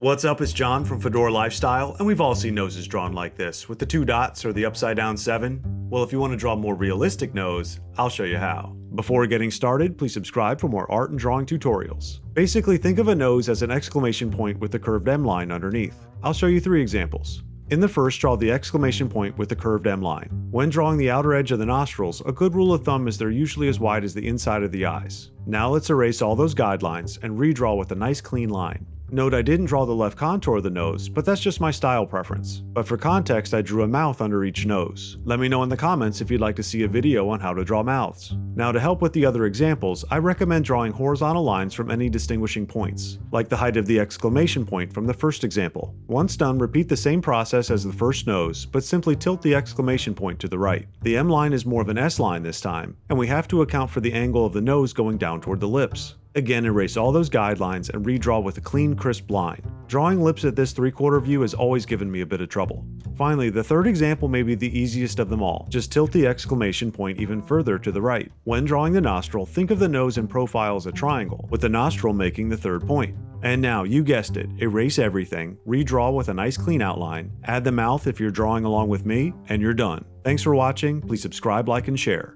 What's up, it's John from Fedora Lifestyle, and we've all seen noses drawn like this, with the two dots or the upside down 7. Well, if you want to draw a more realistic nose, I'll show you how. Before getting started, please subscribe for more art and drawing tutorials. Basically, think of a nose as an exclamation point with the curved M line underneath. I'll show you 3 examples. In the first, draw the exclamation point with the curved M line. When drawing the outer edge of the nostrils, a good rule of thumb is they're usually as wide as the inside of the eyes. Now let's erase all those guidelines and redraw with a nice clean line. Note I didn't draw the left contour of the nose, but that's just my style preference. But for context, I drew a mouth under each nose. Let me know in the comments if you'd like to see a video on how to draw mouths. Now, to help with the other examples, I recommend drawing horizontal lines from any distinguishing points, like the height of the exclamation point from the first example. Once done, repeat the same process as the first nose, but simply tilt the exclamation point to the right. The M line is more of an S line this time, and we have to account for the angle of the nose going down toward the lips. Again, erase all those guidelines and redraw with a clean, crisp line. Drawing lips at this 3/4 view has always given me a bit of trouble. Finally, the third example may be the easiest of them all. Just tilt the exclamation point even further to the right. When drawing the nostril, think of the nose and profile as a triangle, with the nostril making the third point. And now, you guessed it, erase everything, redraw with a nice clean outline, add the mouth if you're drawing along with me, and you're done. Thanks for watching, please subscribe, like, and share.